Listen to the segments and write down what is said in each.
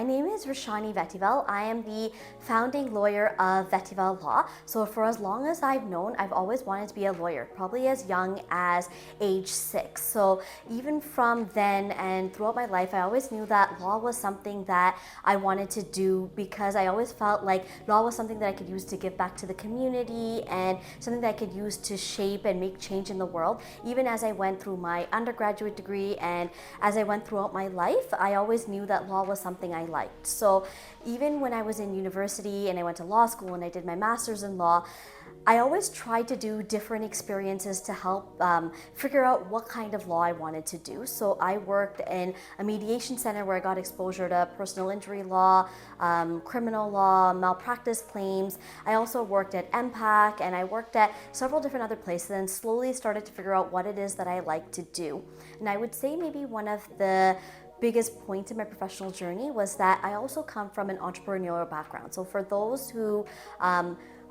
name is Rishani Vettyvel. I am the founding lawyer of Vettyvel Law. So for as long as I've known, I've always wanted to be a lawyer, probably as young as age 6. So even from then and throughout my life, I always knew that law was something that I wanted to do because I always felt like law was something that I could use to give back to the community and something that I could use to shape and make change in the world. Even as I went through my undergraduate degree and as I went throughout my life, I always knew that law was something I liked. So even when I was in university and I went to law school and I did my master's in law, I always tried to do different experiences to help figure out what kind of law I wanted to do. So I worked in a mediation center where I got exposure to personal injury law, criminal law, malpractice claims. I also worked at MPAC and I worked at several different other places and slowly started to figure out what it is that I like to do. And I would say maybe one of the biggest point in my professional journey was that I also come from an entrepreneurial background. So for those who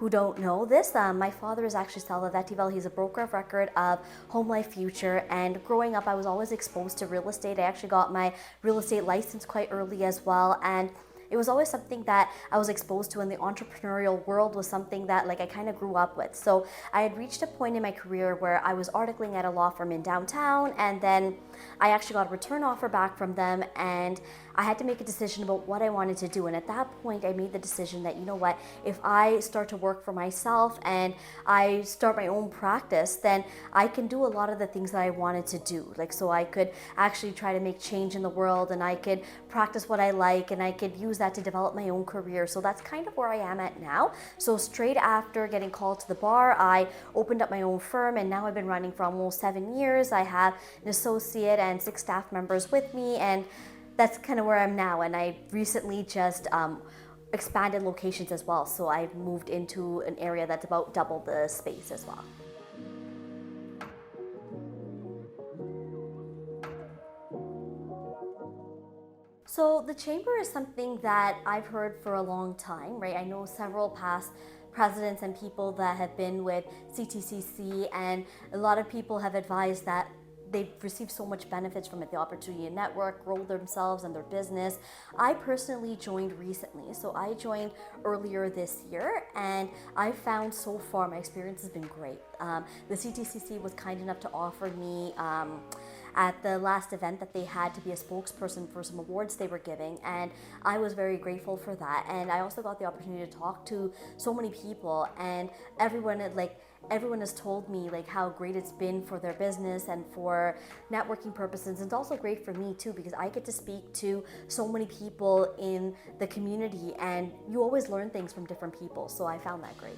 don't know this, my father is actually Stella Vettyvel. He's a broker of record of Home Life Future, and growing up I was always exposed to real estate. I actually got my real estate license quite early as well, and it was always something that I was exposed to, and the entrepreneurial world was something that I kind of grew up with. So I had reached a point in my career where I was articling at a law firm in downtown, and then I actually got a return offer back from them, and I had to make a decision about what I wanted to do. And at that point, I made the decision that, you know what, if I start to work for myself and I start my own practice, then I can do a lot of the things that I wanted to do. So I could actually try to make change in the world, and I could practice what I like, and I could use that to develop my own career. So that's kind of where I am at now. So straight after getting called to the bar, I opened up my own firm, and now I've been running for almost 7 years. I have an associate and 6 staff members with me, and that's kind of where I'm now. And I recently just expanded locations as well. So I've moved into an area that's about double the space as well. So the chamber is something that I've heard for a long time, right? I know several past presidents and people that have been with CTCC, and a lot of people have advised that they've received so much benefits from it, the opportunity to network, grow themselves and their business. I personally joined recently. So I joined earlier this year, and I found so far my experience has been great. The CTCC was kind enough to offer me at the last event that they had to be a spokesperson for some awards they were giving, and I was very grateful for that. And I also got the opportunity to talk to so many people, and everyone has told me how great it's been for their business and for networking purposes. It's also great for me too, because I get to speak to so many people in the community, and you always learn things from different people. So I found that great.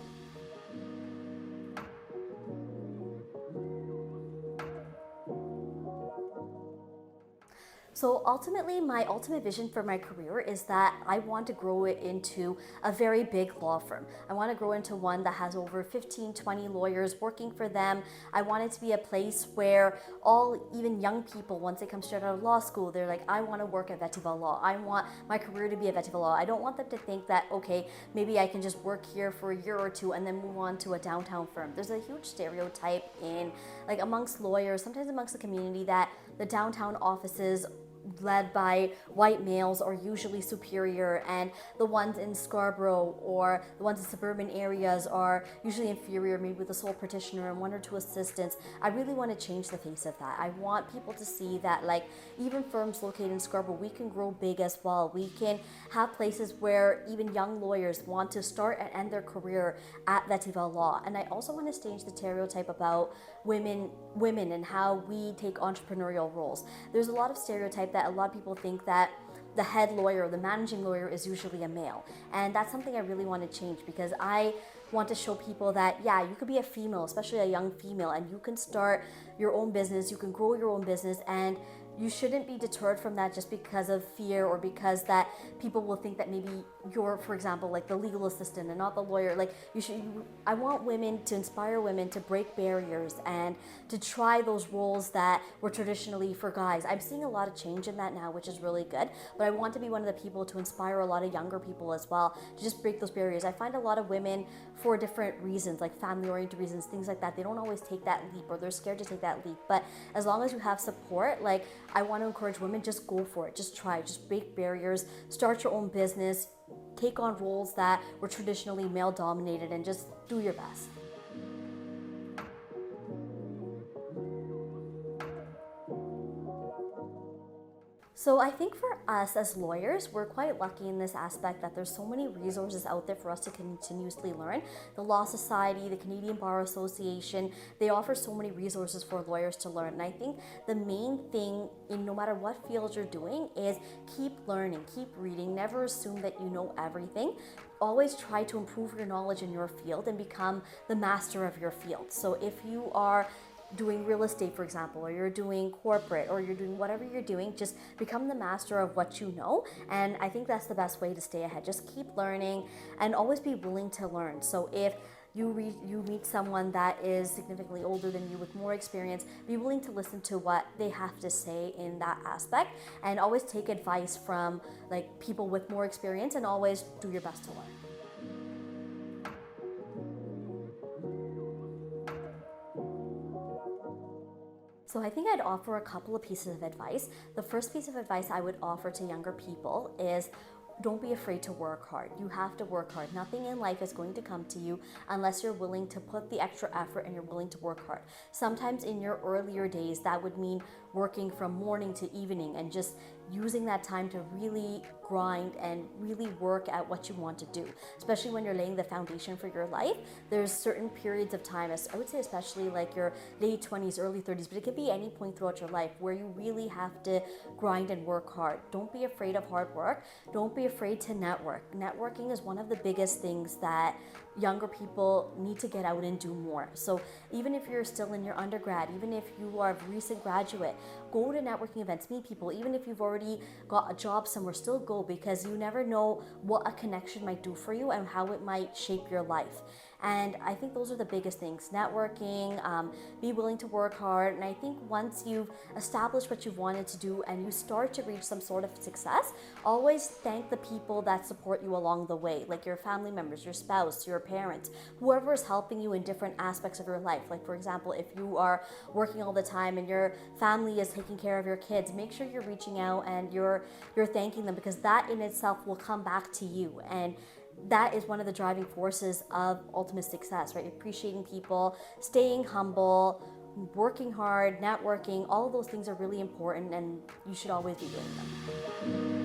So ultimately, my ultimate vision for my career is that I want to grow it into a very big law firm. I want to grow into one that has over 15, 20 lawyers working for them. I want it to be a place where even young people, once they come straight out of law school, they're like, I want to work at Vettyvel Law. I want my career to be at Vettyvel Law. I don't want them to think that, okay, maybe I can just work here for a year or two and then move on to a downtown firm. There's a huge stereotype in amongst lawyers, sometimes amongst the community, that the downtown offices led by white males are usually superior, and the ones in Scarborough or the ones in suburban areas are usually inferior, maybe with a sole practitioner and 1 or 2 assistants. I really want to change the face of that. I want people to see that even firms located in Scarborough, we can grow big as well. We can have places where even young lawyers want to start and end their career at Vettyvel Law. And I also want to change the stereotype about women and how we take entrepreneurial roles. There's a lot of stereotype that a lot of people think that the head lawyer, the managing lawyer, is usually a male. And that's something I really want to change, because I want to show people that, yeah, you could be a female, especially a young female, and you can start your own business, you can grow your own business, and you shouldn't be deterred from that just because of fear, or because that people will think that maybe you're, for example, the legal assistant and not the lawyer. I want women to inspire women to break barriers and to try those roles that were traditionally for guys. I'm seeing a lot of change in that now, which is really good, but I want to be one of the people to inspire a lot of younger people as well to just break those barriers. I find a lot of women, for different reasons, like family-oriented reasons, things like that, they don't always take that leap, or they're scared to take that leap. But as long as you have support, I want to encourage women, just go for it, just try, just break barriers, start your own business, take on roles that were traditionally male dominated, and just do your best. So I think for us as lawyers, we're quite lucky in this aspect that there's so many resources out there for us to continuously learn. The Law Society, the Canadian Bar Association, they offer so many resources for lawyers to learn. And I think the main thing in no matter what field you're doing is keep learning, keep reading, never assume that you know everything. Always try to improve your knowledge in your field and become the master of your field. So if you are doing real estate, for example, or you're doing corporate, or you're doing whatever you're doing, just become the master of what you know. And I think that's the best way to stay ahead. Just keep learning and always be willing to learn. So if you meet someone that is significantly older than you with more experience, be willing to listen to what they have to say in that aspect, and always take advice from like people with more experience, and always do your best to learn. So I think I'd offer a couple of pieces of advice. The first piece of advice I would offer to younger people is don't be afraid to work hard. You have to work hard. Nothing in life is going to come to you unless you're willing to put the extra effort and you're willing to work hard. Sometimes in your earlier days, that would mean working from morning to evening and just using that time to really grind and really work at what you want to do, especially when you're laying the foundation for your life. There's certain periods of time, as I would say, especially like your late 20s, early 30s, but it could be any point throughout your life where you really have to grind and work hard. Don't be afraid of hard work. Don't be afraid to network. Networking is one of the biggest things that younger people need to get out and do more. So even if you're still in your undergrad, even if you are a recent graduate, go to networking events, meet people. Even if you've already got a job somewhere, still go, because you never know what a connection might do for you and how it might shape your life. And I think those are the biggest things. Networking, be willing to work hard. And I think once you've established what you've wanted to do and you start to reach some sort of success, always thank the people that support you along the way, like your family members, your spouse, your parents, whoever is helping you in different aspects of your life. Like for example, if you are working all the time and your family is taking care of your kids, make sure you're reaching out and you're thanking them, because that in itself will come back to you. And that is one of the driving forces of ultimate success, right? Appreciating people, staying humble, working hard, networking, all of those things are really important, and you should always be doing them.